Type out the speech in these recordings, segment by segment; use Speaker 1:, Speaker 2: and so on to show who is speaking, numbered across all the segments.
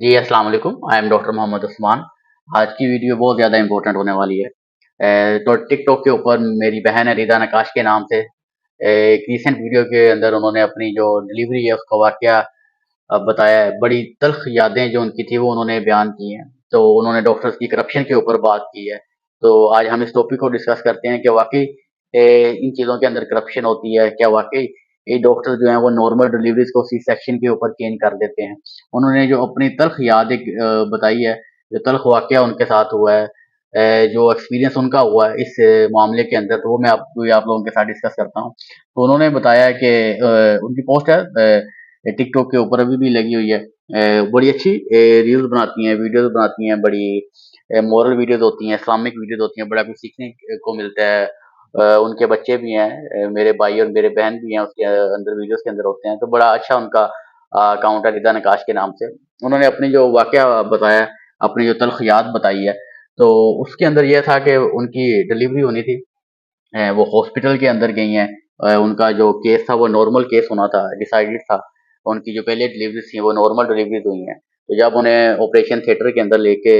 Speaker 1: जी, अस्सलाम वालेकुम। I am doctor Mohammad Usman. आज की वीडियो बहुत ज़्यादा इम्पोर्टेंट होने वाली है। तो टिकटॉक के ऊपर मेरी बहन है रिदा नकाश के नाम से एक रीसेंट वीडियो के अंदर उन्होंने अपनी जो डिलीवरी है उसका वाक़या बताया है। बड़ी तल्ख़ यादें जो उनकी थी वो उन्होंने बयान की हैं। तो उन्होंने डॉक्टर्स की करप्शन के ऊपर बात की है। तो आज हम इस टॉपिक को डिस्कस करते हैं कि वाक़ई इन चीज़ों के अंदर करप्शन होती है। क्या वाक़ई ये डॉक्टर जो हैं वो नॉर्मल डिलीवरीज़ को सी सेक्शन के ऊपर चेंज कर देते हैं। उन्होंने जो अपनी तल्ख़ याद एक बताई है, जो तल्ख़ वाक़या उनके साथ हुआ है, जो एक्सपीरियंस उनका हुआ है इस मामले के अंदर, तो वो मैं आप लोगों के साथ डिस्कस करता हूँ। तो उन्होंने बताया कि उनकी पोस्ट है टिकटॉक के ऊपर अभी भी लगी हुई है। बड़ी अच्छी रील्स बनाती हैं, वीडियोज़ बनाती हैं, बड़ी मोरल वीडियोज़ होती हैं, इस्लामिक वीडियोज़ होती हैं, बड़ा कुछ सीखने को मिलता है। उनके बच्चे भी हैं, मेरे भाई और मेरे बहन भी हैं उसके अंदर वीडियोज़ के अंदर होते हैं, तो बड़ा अच्छा उनका अकाउंट है रिदा नकाश के नाम से। उन्होंने अपनी जो वाक़या बताया, अपनी जो तल्ख़ याद बताई है, तो उसके अंदर ये था कि उनकी डिलीवरी होनी थी। वो हॉस्पिटल के अंदर गई हैं। उनका जो केस था वो नॉर्मल केस होना था, डिसाइडेड था। उनकी जो पहले डिलीवरीज़ थी वो नॉर्मल डिलीवरीज़ हुई हैं। तो जब उन्हें ऑपरेशन थिएटर के अंदर लेके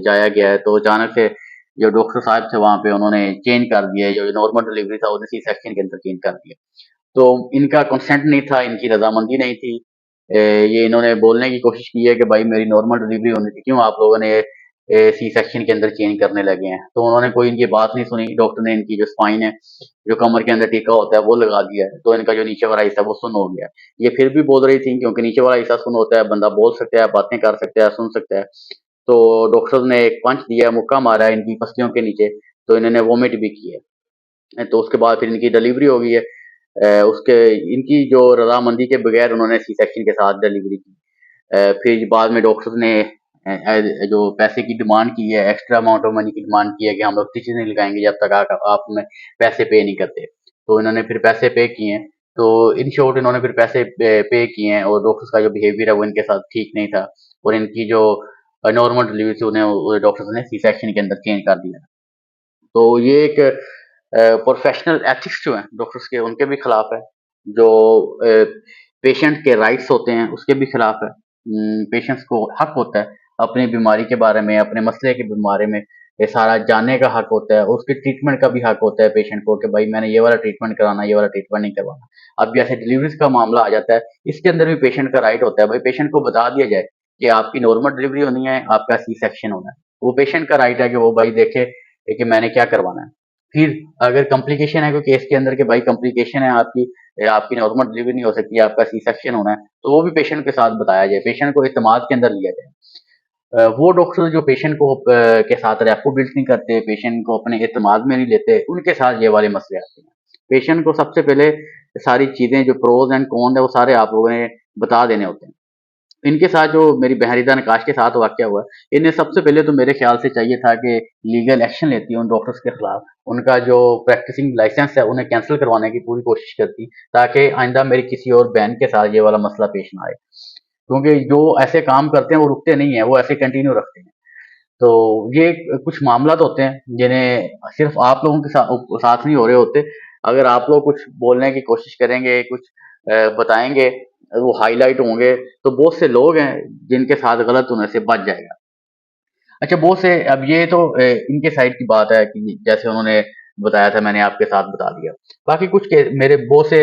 Speaker 1: जाया गया है तो अचानक से जो डॉक्टर साहब थे वहाँ पे उन्होंने चेंज कर दिया, जो नॉर्मल डिलीवरी था उन्हें सी सेक्शन के अंदर चेंज कर दिया। तो इनका कंसेंट नहीं था, इनकी रज़ामंदी नहीं थी। ये इन्होंने बोलने की कोशिश की है कि भाई मेरी नॉर्मल डिलीवरी होनी थी, क्यों आप लोगों ने सी सेक्शन के अंदर चेंज करने लगे हैं। तो उन्होंने कोई इनकी बात नहीं सुनी। डॉक्टर ने इनकी जो स्पाइन है, जो कमर के अंदर टीका होता है वो लगा दिया है, तो इनका जो नीचे वाला हिस्सा है वो सुन्न हो गया। ये फिर भी बोल रही थी क्योंकि नीचे वाला हिस्सा सुन्न होता है, बंदा बोल सकता है, बातें कर सकता है, सुन सकता है। तो डॉक्टर ने एक पंच दिया, मुक्का मारा है इनकी पसलियों के नीचे, तो इन्होंने वॉमिट भी की है। तो उसके बाद फिर इनकी डिलीवरी हो गई है। उसके इनकी जो रज़ामंदी के बगैर उन्होंने सी सेक्शन के साथ डिलीवरी की। फिर बाद में डॉक्टर्स ने जो पैसे की डिमांड की है, एक्स्ट्रा अमाउंट ऑफ मनी की डिमांड की है कि हम लोग स्टिचेस नहीं लगाएंगे जब तक आप हमें पैसे पे नहीं करते। तो इन्होंने फिर पैसे पे किए हैं। तो इन शॉर्ट इन्होंने फिर पैसे पे किए हैं और डॉक्टर्स का जो बिहेवियर है वो इनके साथ ठीक नहीं था। और इनकी जो नॉर्मल डिलीवरी थी उन्हें डॉक्टर्स ने सी सेक्शन के अंदर चेंज कर दिया। तो ये एक प्रोफेशनल एथिक्स जो हैं डॉक्टर्स के, उनके भी खिलाफ है। जो पेशेंट के राइट्स होते हैं उसके भी खिलाफ है। पेशेंट्स को हक होता है अपनी बीमारी के बारे में, अपने मसले के बारे में ये सारा जानने का हक होता है। उसके ट्रीटमेंट का भी हक होता है पेशेंट को कि भाई मैंने ये वाला ट्रीटमेंट कराना, ये वाला ट्रीटमेंट नहीं करवाना। अब जैसे डिलीवरीज का मामला आ जाता है, इसके अंदर भी पेशेंट का राइट होता है भाई पेशेंट को बता दिया जाए कि आपकी नॉर्मल डिलीवरी होनी है, आपका सी सेक्शन होना है। वो पेशेंट का राइट है कि वो भाई देखे कि मैंने क्या करवाना है। फिर अगर कॉम्प्लिकेशन है कोई केस के अंदर कि भाई कॉम्प्लिकेशन है आपकी, आपकी नॉर्मल डिलीवरी नहीं हो सकती, आपका सी सेक्शन होना है, तो वो भी पेशेंट के साथ बताया जाए, पेशेंट को इत्तेमाद के अंदर लिया जाए। वो डॉक्टर जो पेशेंट को के साथ रैपो बिल्ड नहीं करते, पेशेंट को अपने इत्तेमाद में नहीं लेते, उनके साथ ये वाले मसले आते हैं। पेशेंट को सबसे पहले सारी चीजें जो प्रोज एंड कॉन्स है वो सारे आप लोगों ने बता देने होते हैं। इनके साथ जो मेरी बहरीदा नकाश के साथ वाक़या हुआ, इन्हें सबसे पहले तो मेरे ख़्याल से चाहिए था कि लीगल एक्शन लेती उन डॉक्टर्स के खिलाफ। उनका जो प्रैक्टिसिंग लाइसेंस है उन्हें कैंसल करवाने की पूरी कोशिश करती, ताकि आइंदा मेरी किसी और बहन के साथ ये वाला मसला पेश ना आए। क्योंकि जो ऐसे काम करते हैं वो रुकते नहीं हैं, वो ऐसे कंटिन्यू रखते हैं। तो ये कुछ मामलात होते हैं जिन्हें सिर्फ़ आप लोगों के साथ नहीं हो रहे होते। अगर आप लोग कुछ बोलने की कोशिश करेंगे, कुछ बताएँगे, वो हाइलाइट होंगे, तो बहुत से लोग हैं जिनके साथ गलत होने से बच जाएगा। अच्छा, बहुत से अब ये तो इनके साइड की बात है कि जैसे उन्होंने बताया था मैंने आपके साथ बता दिया। बाकी कुछ के मेरे बहुत से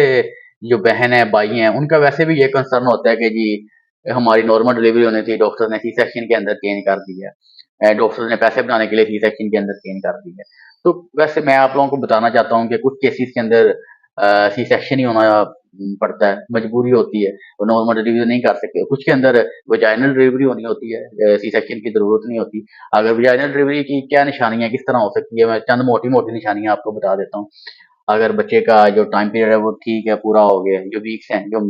Speaker 1: जो बहन हैं, भाई हैं, उनका वैसे भी ये कंसर्न होता है कि जी हमारी नॉर्मल डिलीवरी होनी थी, डॉक्टर ने सी सेक्शन के अंदर चेंज कर दिया। डॉक्टर ने पैसे बनाने के लिए सी सेक्शन के अंदर चेंज कर दिया। तो वैसे मैं आप लोगों को बताना चाहता हूँ कि कुछ केसेस के अंदर सी सेक्शन ही होना पड़ता है, मजबूरी होती है। वो नॉर्मल डिलीवरी नहीं कर सकते। कुछ के अंदर वेजाइनल डिलीवरी होनी होती है, सी सेक्शन की ज़रूरत नहीं होती। अगर वेजाइनल डिलीवरी की क्या निशानियाँ किस तरह हो सकती है, मैं चंद मोटी-मोटी निशानियाँ आपको बता देता हूँ। अगर बच्चे का जो टाइम पीरियड है वो ठीक है, पूरा हो गया है, जो वीक्स हैं, जो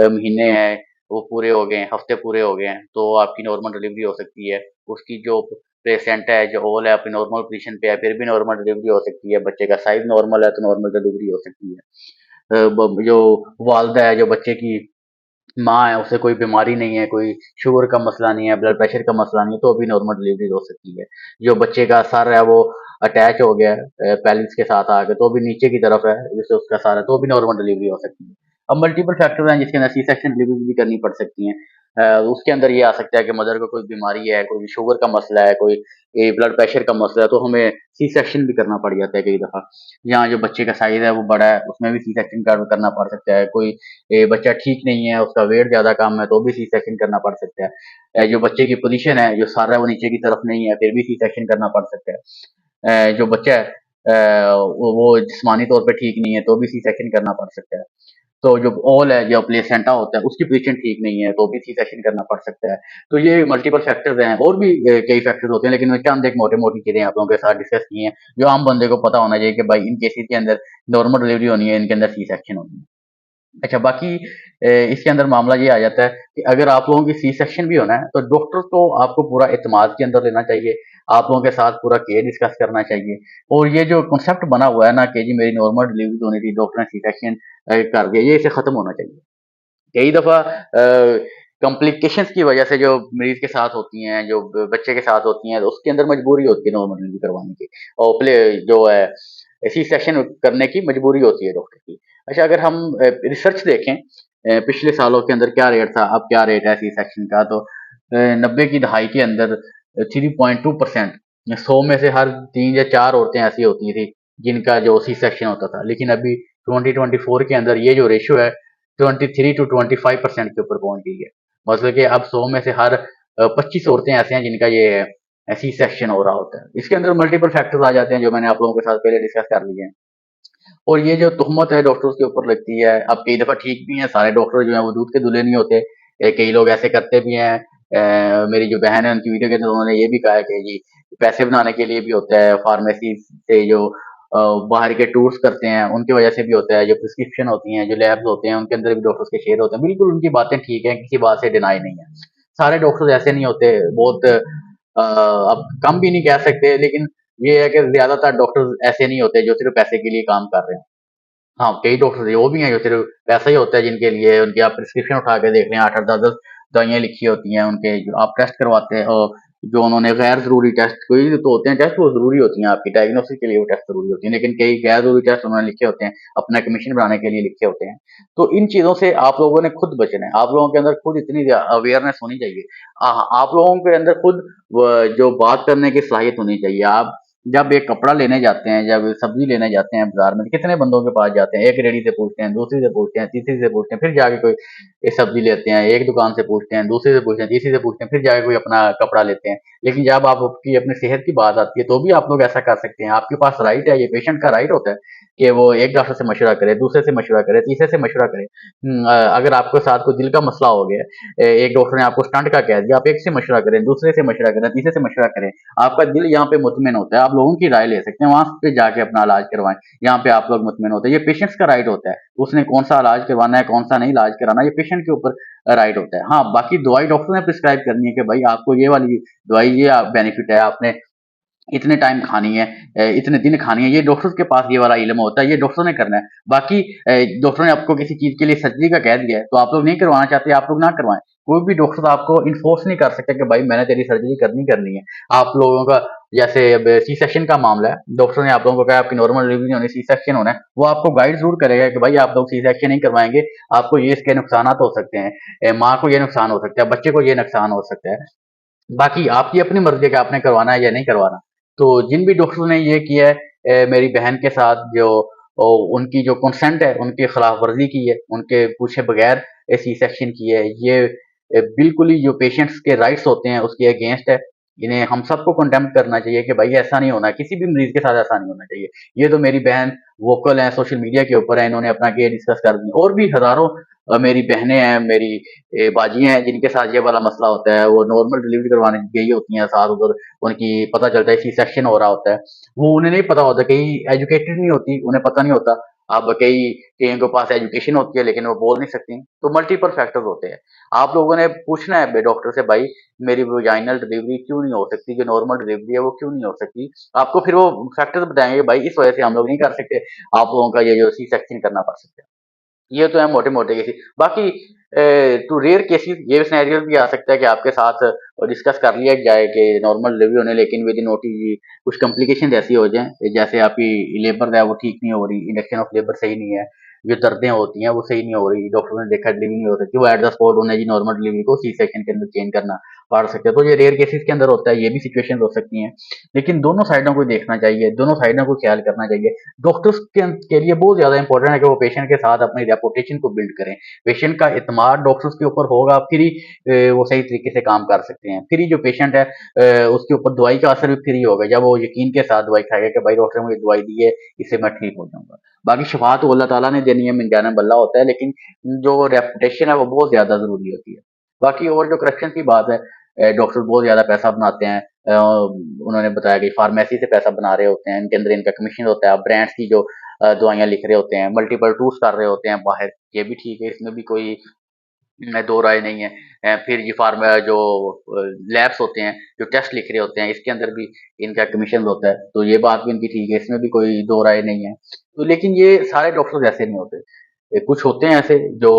Speaker 1: महीने हैं वो पूरे हो गए हैं, हफ्ते पूरे हो गए हैं, तो आपकी नॉर्मल डिलीवरी हो सकती है। उसकी जो प्लेसेंटा है, जो ओवल है आपकी नॉर्मल पोज़ीशन पे है, फिर भी नॉर्मल डिलीवरी हो सकती है। बच्चे का साइज़ नॉर्मल है तो नॉर्मल डिलीवरी हो सकती है। जो वालदा है, जो बच्चे की माँ है, उसे कोई बीमारी नहीं है, कोई शुगर का मसला नहीं है, ब्लड प्रेशर का मसला नहीं है, तो भी नॉर्मल डिलीवरी हो सकती है। जो बच्चे का सर है वो अटैच हो गया है पेल्विस के साथ आके, तो भी नीचे की तरफ है जैसे उसका सर है, तो भी नॉर्मल डिलीवरी हो सकती है। अब मल्टीपल फैक्टर हैं जिसके अंदर सी सेक्शन डिलीवरी भी करनी पड़ सकती है। उसके अंदर ये आ सकता है कि मदर को कोई बीमारी है, कोई शुगर का मसला है, कोई ब्लड प्रेशर का मसला है, तो हमें सी सेक्शन भी करना पड़ जाता है कई दफ़ा। यहाँ जो बच्चे का साइज़ है वो बड़ा है, उसमें भी सी सेक्शन करना पड़ सकता है। कोई बच्चा ठीक नहीं है, उसका वेट ज़्यादा कम है, तो भी सी सेक्शन करना पड़ सकता है। जो बच्चे की पोज़ीशन है, जो सर है वो नीचे की तरफ नहीं है, फिर भी सी सेक्शन करना पड़ सकता है। जो बच्चा है वो जिस्मानी तौर पे ठीक नहीं है, तो भी सी सेक्शन करना पड़ सकता है। तो जो ओल है, जो प्लेसेंटा होता है, उसकी पोजीशन ठीक नहीं है, तो भी सी सेक्शन करना पड़ सकता है। तो ये मल्टीपल फैक्टर्स हैं, और भी कई फैक्टर्स होते हैं, लेकिन मैं चंद एक मोटी-मोटी चीज़ें आप लोगों के साथ डिस्कस की हैं, जो आम बंदे को पता होना चाहिए कि भाई इन केसेस के अंदर नॉर्मल डिलीवरी होनी है, इनके अंदर सी सेक्शन होनी है। अच्छा, बाकी इसके अंदर मामला ये आ जाता है कि अगर आप लोगों की सी सेक्शन भी होना है, तो डॉक्टर को आपको पूरा एतमाद के अंदर लेना चाहिए, आप लोगों के साथ पूरा केयर डिस्कस करना चाहिए। और ये जो कॉन्सेप्ट बना हुआ है ना कि जी मेरी नॉर्मल डिलीवरी होनी थी, डॉक्टर ने सी सेक्शन कर दिया, ये इसे खत्म होना चाहिए। कई दफ़ा कॉम्प्लिकेशंस की वजह से जो मरीज़ के साथ होती हैं, जो बच्चे के साथ होती हैं, तो उसके अंदर मजबूरी होती है नॉर्मल डिलीवरी करवाने की, और जो है सी सेक्शन करने की मजबूरी होती है डॉक्टर की। अच्छा, अगर हम रिसर्च देखें पिछले सालों के अंदर क्या रेट था, अब क्या रेट है सी सेक्शन का, तो 90 की दहाई के अंदर 3.2%, 100 में से हर 3 या 4 औरतें ऐसी होती थी जिनका जो सी सेक्शन होता था। लेकिन अभी 2024 के अंदर ये जो रेशियो है 23 टू 25% के ऊपर पहुंच गई है। मतलब कि अब 100 में से हर 25 औरतें ऐसे हैं जिनका ये सी सेक्शन हो रहा होता है। इसके अंदर मल्टीपल फैक्टर्स आ जाते हैं जो मैंने आप लोगों के साथ पहले डिस्कस कर लिए हैं। और ये जो तुहमत है डॉक्टर्स के ऊपर लगती है, अब कई दफ़ा ठीक भी है, सारे डॉक्टर जो हैं वो दूध के धुले नहीं होते। कई लोग ऐसे करते भी हैं। मेरी जो बहन है उनकी वीडियो के अंदर उन्होंने ये भी कहा है कि जी पैसे बनाने के लिए भी होता है, फार्मेसी से जो बाहर के टूर्स करते हैं उनकी वजह से भी होता है, जो प्रिस्क्रिप्शन होती हैं, जो लैब्स होते हैं उनके अंदर भी डॉक्टर्स के शेयर होते हैं। बिल्कुल उनकी बातें ठीक है, किसी बात से डिनाई नहीं है। सारे डॉक्टर्स ऐसे नहीं होते, बहुत अब कम भी नहीं कह सकते, लेकिन ये है कि ज्यादातर डॉक्टर्स ऐसे नहीं होते जो सिर्फ पैसे के लिए काम कर रहे हैं। हाँ, कई डॉक्टर वो भी हैं जो सिर्फ पैसा ही होता है जिनके लिए, उनकी आप प्रिस्क्रिप्शन उठा के देख लें, 8-8, 10-10 दवाइयाँ लिखी होती हैं उनके, जो आप टेस्ट करवाते हैं, और जो उन्होंने गैर ज़रूरी टेस्ट, कोई तो होते हैं टेस्ट वो ज़रूरी होती हैं, आपकी डायग्नोसिस के लिए वो टेस्ट ज़रूरी होती हैं, लेकिन कई गैर ज़रूरी टेस्ट उन्होंने लिखे होते हैं, अपना कमीशन बनाने के लिए लिखे होते हैं। तो इन चीज़ों से आप लोगों ने खुद बचना है, आप लोगों के अंदर खुद इतनी अवेयरनेस होनी चाहिए। आप लोगों के अंदर खुद जो बात करने की सलाहियत होनी चाहिए। आप जब एक कपड़ा लेने जाते हैं, जब सब्जी लेने जाते हैं बाजार में, कितने बंदों के पास जाते हैं, एक रेडी से पूछते हैं, दूसरी से पूछते हैं, तीसरी से पूछते हैं, फिर जाके कोई सब्जी लेते हैं, एक दुकान से पूछते हैं, दूसरे से पूछते हैं, तीसरी से पूछते हैं, फिर जाके कोई अपना कपड़ा लेते हैं। लेकिन जब आपकी अपनी सेहत की बात आती है, तो भी आप लोग ऐसा कर सकते हैं, आपके पास राइट है, ये पेशेंट का राइट होता है कि वो एक डॉक्टर से मशवरा करे, दूसरे से मशवरा करे, तीसरे से मशवरा करे। अगर आपके साथ कोई दिल का मसला हो गया, एक डॉक्टर ने आपको स्टंट का कह दिया, आप एक से मशवरा करें, दूसरे से मशवरा करें, तीसरे से मशवरा करें। आपका दिल यहाँ पे मुतमिन होता है, आप लोगों की राय ले सकते हैं, वहां पे जाके अपना इलाज करवाएं। यहाँ पे आप लोग मुतमिन होते हैं, ये पेशेंट्स का राइट होता है, उसने कौन सा इलाज करवाना है, कौन सा नहीं इलाज कराना, ये पेशेंट के ऊपर राइट होता है। हाँ, बाकी दवाई डॉक्टर ने प्रिस्क्राइब करनी है कि भाई आपको ये वाली दवाई, ये बेनिफिट है, आपने इतने टाइम खानी है, इतने दिन खानी है, ये डॉक्टर के पास ये वाला इल्म होता है, ये डॉक्टर ने करना है। बाकी डॉक्टर ने आपको किसी चीज के लिए सर्जरी का कह दिया है, तो आप लोग नहीं करवाना चाहते, आप लोग ना करवाएं। कोई भी डॉक्टर आपको इन्फोर्स नहीं कर सकता कि भाई मैंने तेरी सर्जरी करनी है। आप लोगों का जैसे अब सी सेक्शन का मामला है, डॉक्टर ने आप लोगों को कहा आपकी नॉर्मल डिलीवरी होनी, सी सेक्शन होना है, वो आपको गाइड जरूर करेगा कि भाई आप लोग सी सेक्शन नहीं करवाएंगे, आपको ये इसके नुकसान हो सकते हैं, माँ को ये नुकसान हो सकता है, बच्चे को ये नुकसान हो सकता है। बाकी आपकी अपनी मर्जी है कि आपने करवाना है या नहीं करवाना। तो जिन भी डॉक्टर ने ये किया है मेरी बहन के साथ, जो उनकी जो कंसेंट है उनकी खिलाफ वर्जी की है, उनके पूछे बगैर सी सेक्शन की है, ये बिल्कुल ही जो पेशेंट्स के राइट्स होते हैं उसके अगेंस्ट है। इन्हें हम सबको कंडेम करना चाहिए कि भाई ऐसा नहीं होना, किसी भी मरीज के साथ ऐसा नहीं होना चाहिए। ये तो मेरी बहन वोकल है सोशल मीडिया के ऊपर है, इन्होंने अपना केस डिस्कस कर दिया, और भी हजारों मेरी बहनें हैं, मेरी बाजी हैं जिनके साथ ये वाला मसला होता है, वो नॉर्मल डिलीवरी करवाने गई होती हैं, साथ उधर उनकी पता चलता है सी सेक्शन हो रहा होता है, वो उन्हें नहीं पता होता, कई एजुकेटेड नहीं होती, उन्हें पता नहीं होता। अब कई के पास एजुकेशन होती है लेकिन वो बोल नहीं सकती, तो मल्टीपल फैक्टर्स होते हैं। आप लोगों ने पूछना है डॉक्टर से, भाई मेरी वजाइनल डिलीवरी क्यों नहीं हो सकती, जो नॉर्मल डिलीवरी है वो क्यों नहीं हो सकती। आपको फिर वो फैक्टर्स बताएंगे, भाई इस वजह से हम लोग नहीं कर सकते, आप लोगों का ये जो सी सेक्शन करना पड़ सकता है। ये तो है मोटे-मोटे केसेस। बाकी टू रेयर केसेस ये सिनेरियो भी आ सकता है कि आपके साथ डिस्कस कर लिया जाए कि नॉर्मल डिलीवरी होने, लेकिन विद इन ओटी कुछ कॉम्प्लिकेशंस ऐसी हो जाएँ, जैसे आपकी लेबर है वो ठीक नहीं हो रही, इंडक्शन ऑफ लेबर सही नहीं है, जो दर्दें होती हैं वो सही नहीं हो रही, डॉक्टर ने देखा डिलीवरी नहीं हो सकती, वो एट द स्पॉट उन्हें जी नॉर्मल डिलीवरी को सी सेक्शन के अंदर चेंज करना पड़ सकता है। तो ये रेयर केसेस के अंदर होता है, ये भी सिचुएशन हो सकती हैं, लेकिन दोनों साइडों को देखना चाहिए, दोनों साइडों को ख्याल करना चाहिए। डॉक्टर्स के लिए बहुत ज्यादा इंपॉर्टेंट है कि वो पेशेंट के साथ अपनी रेपुटेशन को बिल्ड करें। पेशेंट का इतमाद डॉक्टर्स के ऊपर होगा, फिर ही वो सही तरीके से काम कर सकते हैं। फिर ही जो पेशेंट है उसके ऊपर दवाई का असर भी फिर ही होगा, जब वो यकीन के साथ दवाई खाएगा कि भाई डॉक्टर ने मुझे दवाई दी है, इससे मैं ठीक हो जाऊंगा। बाकी शफा तो अल्लाह ताला ने देनी है, मिन जाने बल्ला होता है, लेकिन जो रेपुटेशन है वो बहुत ज्यादा जरूरी होती है। बाकी और जो करप्शन की बात है, डॉक्टर बहुत ज्यादा पैसा बनाते हैं। उन्होंने बताया कि फार्मेसी से पैसा बना रहे होते हैं, इनके अंदर इनका कमीशन होता है, ब्रांड्स की जो दवाइयां लिख रहे होते हैं, मल्टीपल टूर्स कर रहे होते हैं बाहर, ये भी ठीक है, इसमें भी कोई दो राय नहीं है। फिर ये फार्मा जो लैब्स होते हैं, जो टेस्ट लिख रहे होते हैं, इसके अंदर भी इनका कमीशन होता है, तो ये बात भी इनकी ठीक है, इसमें भी कोई दो राय नहीं है। तो लेकिन ये सारे डॉक्टर्स ऐसे नहीं होते। कुछ होते हैं ऐसे जो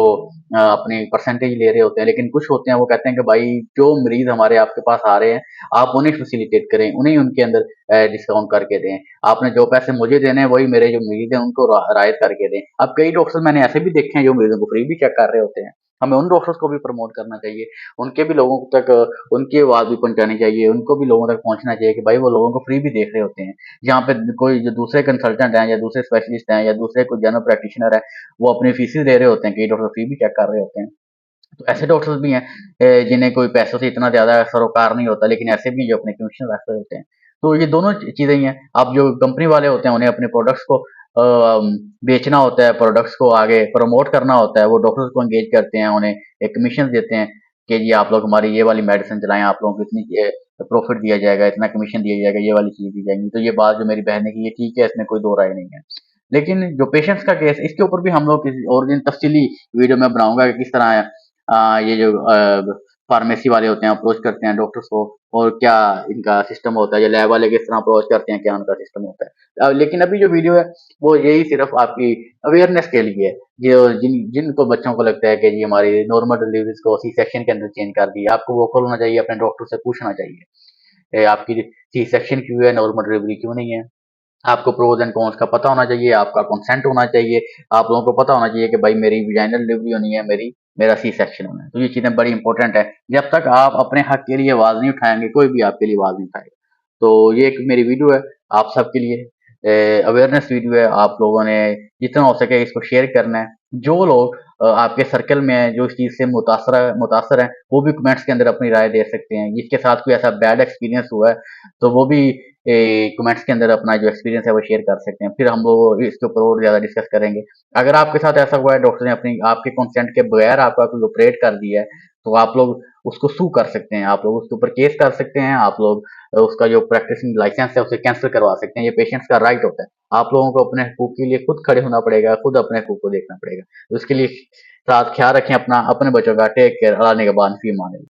Speaker 1: अपनी परसेंटेज ले रहे होते हैं, लेकिन कुछ होते हैं वो कहते हैं कि भाई जो मरीज हमारे आपके पास आ रहे हैं, आप उन्हें फैसिलिटेट करें, उन्हें उनके अंदर डिस्काउंट करके दें। आपने जो पैसे मुझे देने हैं वही मेरे जो मरीज हैं उनको रायत करके दें। अब कई डॉक्टर्स मैंने ऐसे भी देखे हैं जो मरीजों को फ्री भी चेक कर रहे होते हैं। हमें उन डॉक्टर्स को भी प्रमोट करना चाहिए, उनके भी लोगों तक उनकी आवाज भी पहुंचानी चाहिए, उनको भी लोगों तक पहुंचना चाहिए कि भाई वो लोगों को फ्री भी देख रहे होते हैं। जहाँ पे कोई जो दूसरे कंसल्टेंट हैं या दूसरे स्पेशलिस्ट हैं या दूसरे कोई जनरल प्रैक्टिशनर है, वो अपनी फीसें दे रहे होते हैं, कई डॉक्टर फी भी चेक कर रहे होते हैं। तो ऐसे डॉक्टर्स भी हैं जिन्हें कोई पैसों से इतना ज्यादा सरोकार नहीं होता, लेकिन ऐसे भी हैं जो अपने कमीशन रख रहे होते हैं। तो ये दोनों चीजें ही हैं। अब जो कंपनी वाले होते हैं उन्हें अपने प्रोडक्ट्स को बेचना होता है, प्रोडक्ट्स को आगे प्रमोट करना होता है, वो डॉक्टर्स को एंगेज करते हैं, उन्हें एक कमीशन देते हैं कि जी आप लोग हमारी ये वाली मेडिसिन चलाएं, आप लोगों को इतनी प्रॉफिट दिया जाएगा, इतना कमीशन दिया जाएगा, ये वाली चीज दी जाएगी। तो ये बात जो मेरी बहन ने की ये ठीक है, इसमें कोई दो राय नहीं है। लेकिन जो पेशेंट्स का केस, इसके ऊपर भी हम लोग किसी और दिन तफसीली वीडियो में बनाऊंगा कि किस तरह ये जो फार्मेसी वाले होते हैं अप्रोच करते हैं डॉक्टर्स को, और क्या इनका सिस्टम होता है, या लैब वाले किस तरह अप्रोच करते हैं, क्या उनका सिस्टम होता है। लेकिन अभी जो वीडियो है वो यही सिर्फ आपकी अवेयरनेस के लिए है। जो जिनको बच्चों को लगता है कि जी हमारी नॉर्मल डिलीवरीज को सी सेक्शन के अंदर चेंज कर दिया, आपको वो होना चाहिए, अपने डॉक्टर से पूछना चाहिए आपकी सी सेक्शन क्यों है, नॉर्मल डिलीवरी क्यों नहीं है। आपको प्रोज एंड कॉन्स का पता होना चाहिए, आपका कंसेंट होना चाहिए, आप लोगों को पता होना चाहिए कि भाई मेरी वजाइनल डिलीवरी होनी है, मेरा सी सेक्शन होना है। तो ये चीजें बड़ी इंपॉर्टेंट है। जब तक आप अपने हक के लिए आवाज नहीं उठाएंगे, कोई भी आपके लिए आवाज नहीं उठाएगा। तो ये एक मेरी वीडियो है आप सबके लिए, अवेयरनेस वीडियो है। आप लोगों ने जितना हो सके इसको शेयर करना है। जो लोग आपके सर्कल में है, जो इस चीज से मुतासर है, वो भी कमेंट्स के अंदर अपनी राय दे सकते हैं। जिसके साथ कोई ऐसा बैड एक्सपीरियंस हुआ है तो वो भी कमेंट्स के अंदर अपना जो एक्सपीरियंस है वो शेयर कर सकते हैं, फिर हम लोग इसके ऊपर और ज्यादा डिस्कस करेंगे। अगर आपके साथ ऐसा हुआ है, डॉक्टर ने अपनी आपके कंसेंट के बगैर आपका कोई ऑपरेट कर दिया है, तो आप लोग उसको सू कर सकते हैं, आप लोग उसके ऊपर केस कर सकते हैं, आप लोग उसका जो प्रैक्टिसिंग लाइसेंस है उसे कैंसिल करवा सकते हैं। ये पेशेंट्स का राइट होता है। आप लोगों को अपने हकूक के लिए खुद खड़े होना पड़ेगा, खुद अपने हकूक को देखना पड़ेगा। तो उसके लिए साथ ख्याल रखें अपना, अपने बच्चों का। Take care. अल्लाह ने के बाद फी मान।